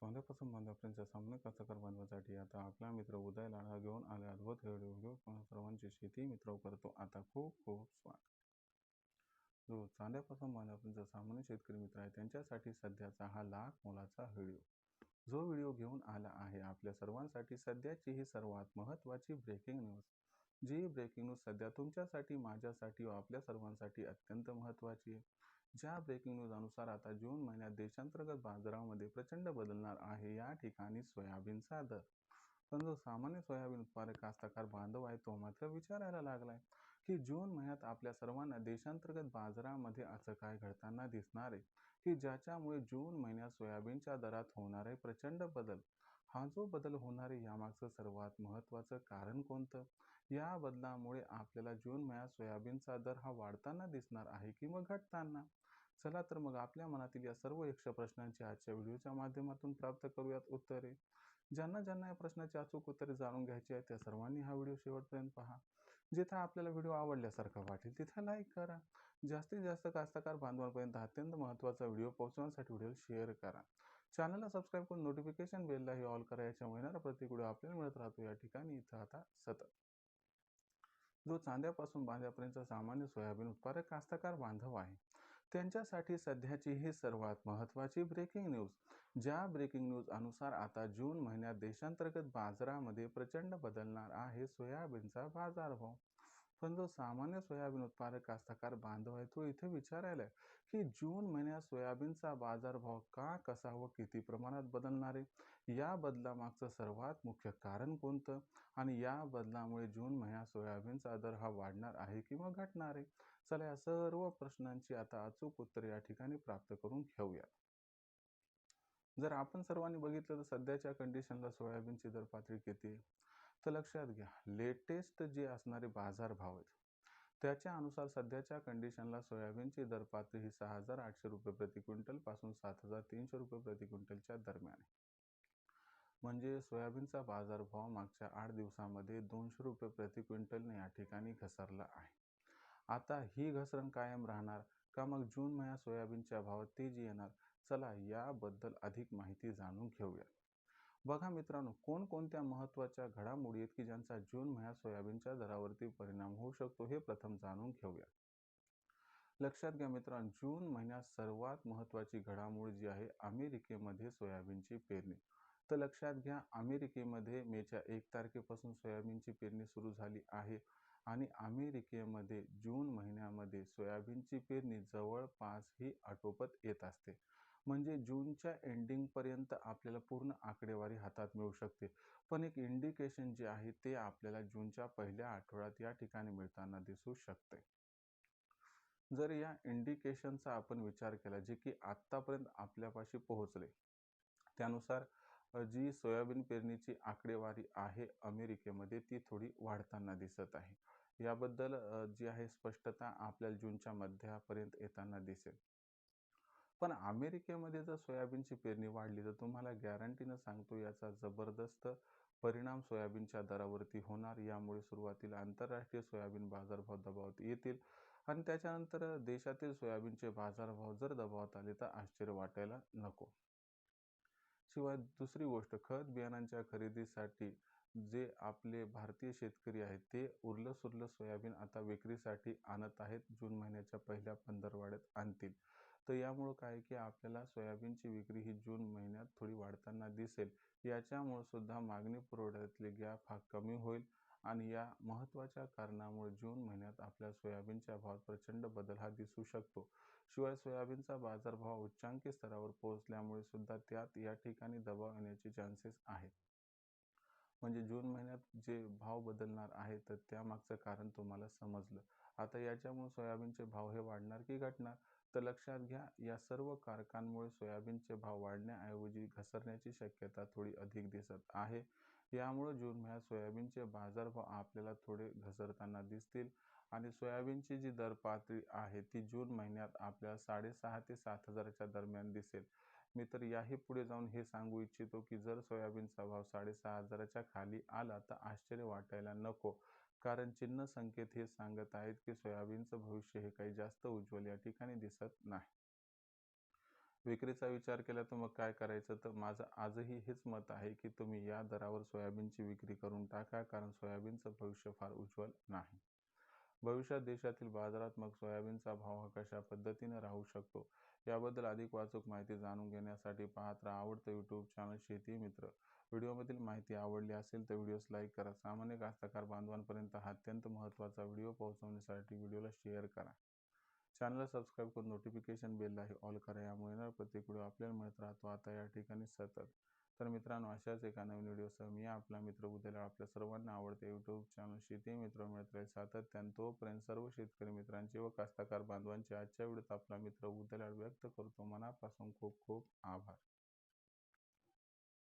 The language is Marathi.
सोन्यापासून बांधापर्यंतचा सामान्य कास्तकार बांधवासाठी आता आपला मित्र उदय लाडा घेऊन आले अद्भुत व्हिडिओ सर्वांची शेती मित्र करतो आता खूप खूप स्वागत. जो चांद्यापासून बांधापर्यंत सामान्य शेतकरी मित्र आहे त्यांच्यासाठी सध्याचा हा लाख मोलाचा व्हिडिओ जो व्हिडिओ घेऊन आला आहे आपल्या सर्वांसाठी सध्याची ही सर्वात महत्त्वाची ब्रेकिंग न्यूज. जी ब्रेकिंग न्यूज सध्या तुमच्यासाठी माझ्यासाठी व आपल्या सर्वांसाठी अत्यंत महत्त्वाची आहे. ज्या ब्रेकिंग न्यूज अनुसार आता जून महिन्यात देशांतर्गत बाजारामध्ये प्रचंड बदलणार आहे. या ठिकाणी सोयाबीनचा दर, पण जो सामान्य सोयाबीन उत्पादक कास्तकार बांधव आहे तो मात्र विचारायला लागलाय की जून महिन्यात आपल्या सर्वांना देशांतर्गत बाजारामध्ये असं काय घडताना दिसणार आहे की ज्याच्यामुळे जून महिन्यात सोयाबीनच्या दरात होणार आहे प्रचंड बदल. हा जो बदल होणार आहे यामागचं सर्वात महत्त्वाचं कारण कोणतं? या बदलामुळे आपल्याला जून महिन्यात सोयाबीनचा दर हा वाढताना दिसणार आहे की मग घटताना? चला तर मग आपल्या मनातील या सर्व 100 प्रश्नांची आजच्या व्हिडिओच्या माध्यमातून प्राप्त करूयात उत्तरे. ज्यांना ज्यांना या प्रश्नाची अचूक उत्तरे जाणून घ्यायची आहे त्या सर्वांनी हा व्हिडिओ शेवटपर्यंत पहा. जिथे आपल्याला व्हिडिओ आवडल्यासारखा वाटेल तिथे लाईक करा. जास्तीत जास्त कास्तकार बांधवांपर्यंत अत्यंत महत्त्वाचा व्हिडिओ पोहोचवण्यासाठी व्हिडिओ शेअर करा. चॅनलला सबस्क्राईब करून नोटिफिकेशन बेललाही ऑल करा. याच्या मिळणारा प्रत्येक व्हिडिओ आपल्याला मिळत राहतो या ठिकाणी इथं आता सतत. जो चांद्यापासून बांध्यापर्यंत सामान्य सोयाबीन उत्पादक कास्तकार बांधव आहे त्यांच्यासाठी सध्याची ही सर्वात महत्त्वाची ब्रेकिंग न्यूज. ज्या ब्रेकिंग न्यूज अनुसार आता जून महिन्यात देशांतर्गत बाजारामध्ये प्रचंड बदलणार आहे सोयाबीनचा बाजारभाव. पण जो सामान्य सोयाबीन उत्पादक कास्तकार बांधव आहे तो इथे विचारायला की जून महिन्यात सोयाबीनचा बाजारभाव का, कसा व किती प्रमाणात बदलणार आहे? या बदलामागचं सर्वात मुख्य कारण कोणतं? आणि या बदलामुळे जून महिन्यात सोयाबीनचा दर हा वाढणार आहे की मग घटणार आहे? चला या सर्व प्रश्नांची आता अचूक उत्तरे या ठिकाणी प्राप्त करून घेऊया. जर आपण सर्वांनी बघितलं तर सध्याच्या कंडिशनला सोयाबीनची दर पातळी किती आहे तर लक्षात घ्या. लेटेस्ट जे असणारे बाजारभाव आहेत त्याच्या अनुसार सध्याच्या कंडिशनला सोयाबीनची दर पातळी ही 6,800 रुपये प्रति क्विंटल पासून 7,300 रुपये प्रति क्विंटलच्या दरम्यान आहे. म्हणजे सोयाबीनचा बाजारभाव मागच्या 8 दिवसामध्ये 200 रुपये प्रति क्विंटलने या ठिकाणी घसरला आहे. आता ही घसरण कायम राहणार का मग जून महिन्यात सोयाबीनच्या भावात तेजी येणार? चला याबद्दल अधिक माहिती जाणून घेऊया. बघा मित्रांनो, कोणकोणत्या महत्त्वाच्या घडामोडी आहेत की ज्यांचा जून महिन्यात सोयाबीनच्या दरावरती परिणाम होऊ शकतो हे प्रथम जाणून घेऊया. लक्षात घ्या मित्रांनो, जून महिन्यात सर्वात महत्त्वाची घडामोड जी आहे अमेरिकेमध्ये सोयाबीनची पेरणी. तर लक्षात घ्या, अमेरिकेमध्ये मेच्या 1 तारखेपासून सोयाबीनची पेरणी सुरू झाली आहे आणि अमेरिकेमध्ये जून महिन्यामध्ये सोयाबीनची पेरणी जवळपास ही आटोपत येत असते. म्हणजे जूनच्या एंडिंगपर्यंत आपल्याला पूर्ण आकडेवारी हातात मिळू शकते. पण एक इंडिकेशन जे आहे ते आपल्याला जूनच्या पहिल्या आठवड्यात या ठिकाणी मिळताना दिसू शकते. जर या इंडिकेशनचा आपण विचार केला जे की आत्तापर्यंत आपल्यापाशी पोहोचले त्यानुसार जी सोयाबीन पेरणीची आकडेवारी आहे अमेरिकेमध्ये ती थोडी वाढताना दिसत आहे. याबद्दल जी आहे स्पष्टता आपल्याला जूनच्या मध्यापर्यंत येताना दिसेल. पण अमेरिकेमध्ये जर सोयाबीनची पेरणी वाढली तर तुम्हाला गॅरंटीनं सांगतो याचा जबरदस्त परिणाम सोयाबीनच्या दरावरती होणार. यामुळे सुरुवातीला आंतरराष्ट्रीय सोयाबीन बाजारभाव दबावात येतील आणि त्याच्यानंतर देशातील सोयाबीनचे बाजारभाव जर दबावात आले तर आश्चर्य वाटायला नको. शिवाय दुसरी गोष्ट, खत बियाणांच्या खरेदीसाठी जे आपले भारतीय शेतकरी आहेत ते उरलं सुरलं सोयाबीन आता विक्रीसाठी आणत आहेत. जून महिन्याच्या पहिल्या पंधरवड्यात आणतील. तर यामुळं काय की आपल्याला सोयाबीनची विक्री ही जून महिन्यात थोडी वाढताना दिसेल. याच्यामुळे सुद्धा मागणी पुरवठ्यातले गॅप हा कमी होईल आणि या महत्त्वाच्या कारणामुळे जून महिन्यात आपल्या सोयाबीनच्या भावात प्रचंड बदल हा दिसू शकतो. शिवाय सोयाबीनचा बाजारभाव उच्चांकी स्तरावर पोहोचल्यामुळे सुद्धा त्यात या ठिकाणी दबाव येण्याचे चान्सेस आहेत. म्हणजे जून महिन्यात जे भाव बदलणार आहे तर त्यामागचं कारण तुम्हाला समजलं. आता याच्यामुळे सोयाबीनचे भाव हे वाढणार की घटणार? तर लक्षात घ्या, या सर्व कारकांमुळे सोयाबीनचे भाव वाढण्याऐवजी घसरण्याची शक्यता थोडी अधिक दिसत आहे. यामुळे जून महिन्यात सोयाबीनचे बाजारभाव आपल्याला थोडे घसरताना दिसतील आणि सोयाबीनची जी दर पातळी आहे ती जून महिन्यात आपल्याला 6,500 ते 7,000च्या दरम्यान दिसेल. मी तर याही पुढे जाऊन हे सांगू इच्छितो की जर सोयाबीनचा भाव 6,500च्या खाली आला तर आश्चर्य वाटायला नको, कारण चिन्ह संकेत हे सांगत आहेत की सोयाबीनचं भविष्य हे काही जास्त उज्ज्वल या ठिकाणी दिसत नाही. विक्रीचा विचार केला तर मग काय करायचं, तर माझं आजही हेच मत आहे की तुम्ही या दरावर सोयाबीनची विक्री करून टाका, कारण सोयाबीनचं भविष्य फार उज्ज्वल नाही. भविष्यात देशातील बाजारात मग सोयाबीनचा भाव हा कशा पद्धतीने राहू शकतो, याबद्दल अधिक वाचूक माहिती जाणून घेण्यासाठी पाहत राहा आवडतं यूट्यूब चॅनल शेती मित्र. व्हिडिओमधील माहिती आवडली असेल तर व्हिडिओस लाईक करा. सामान्य कास्तकार बांधवांपर्यंत हा अत्यंत महत्त्वाचा व्हिडिओ पोहोचवण्यासाठी व्हिडिओला शेअर करा. चॅनलला सबस्क्राईब करून नोटिफिकेशन बेललाही ऑल करा. यामुळे येणारा प्रत्येक व्हिडिओ आपल्याला मिळत राहतो आता या ठिकाणी सतत. तर मित्रांनो, अशाच एका नवीन व्हिडिओसह मी आपला मित्र उद्याला आपल्या सर्वांना आवडते यूट्यूब चॅनल शेती मित्र मिळत राहील सातत्याने. तोपर्यंत सर्व शेतकरी मित्रांचे व कास्तकार बांधवांचे आजच्या व्हिडिओत आपला मित्र उद्याला व्यक्त करतो मनापासून खूप खूप आभार.